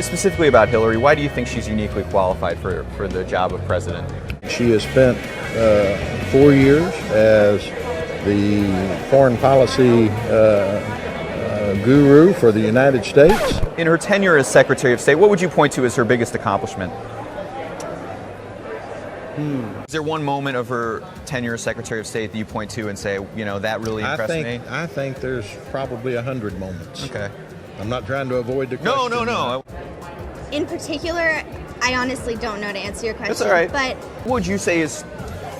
Specifically about Hillary, why do you think she's uniquely qualified for the job of president? She has spent 4 years as the foreign policy guru for the United States. In her tenure as Secretary of State, what would you point to as her biggest accomplishment? Is there one moment of her tenure as Secretary of State that you point to and say, that really impressed me? I think there's probably 100 moments. Okay. I'm not trying to avoid the question. No. In particular, I honestly don't know to answer your question. That's all right. But what would you say is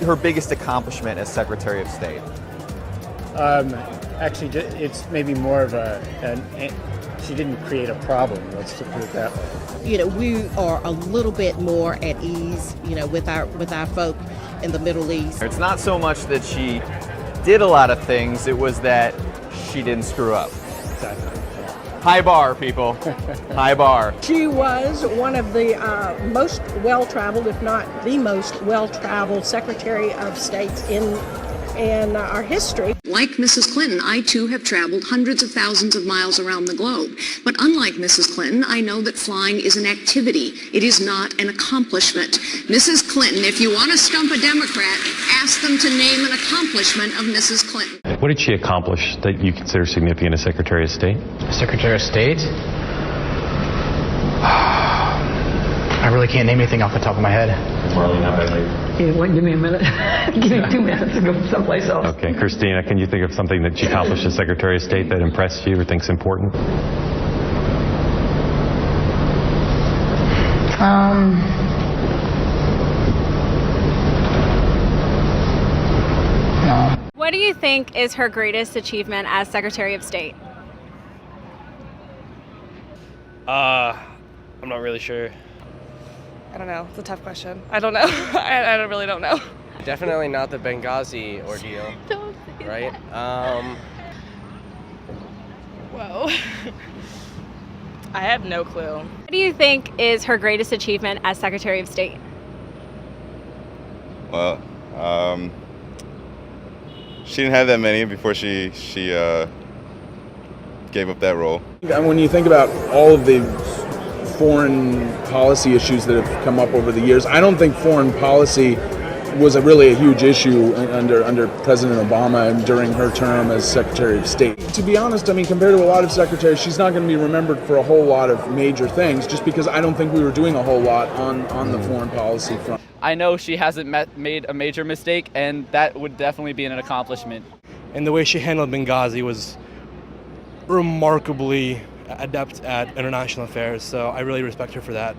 her biggest accomplishment as Secretary of State? Actually, it's maybe more of she didn't create a problem, let's put it that way. We are a little bit more at ease, with our folk in the Middle East. It's not so much that she did a lot of things, it was that she didn't screw up. Exactly. High bar, people. High bar. She was one of the most well-traveled, if not the most well-traveled Secretary of States in our history. Like Mrs. Clinton, I too have traveled hundreds of thousands of miles around the globe. But unlike Mrs. Clinton, I know that flying is an activity. It is not an accomplishment. Mrs. Clinton, if you want to stump a Democrat, ask them to name an accomplishment of Mrs. Clinton. What did she accomplish that you consider significant as Secretary of State? Secretary of State? I really can't name anything off the top of my head. Marlene, how about you? Give me a minute. Give me 2 minutes to go someplace else. Okay, Christina, can you think of something that she accomplished as Secretary of State that impressed you or thinks important? No. What do you think is her greatest achievement as Secretary of State? I'm not really sure. I don't know. It's a tough question. I don't know. I really don't know. Definitely not the Benghazi ordeal. Don't say right? Whoa. I have no clue. What do you think is her greatest achievement as Secretary of State? Well, she didn't have that many before she gave up that role. When you think about all of the foreign policy issues that have come up over the years, I don't think foreign policy was really a huge issue under President Obama during her term as Secretary of State. To be honest, compared to a lot of secretaries, she's not going to be remembered for a whole lot of major things, just because I don't think we were doing a whole lot on the foreign policy front. I know she hasn't made a major mistake, and that would definitely be an accomplishment. And the way she handled Benghazi was remarkably adept at international affairs, so I really respect her for that.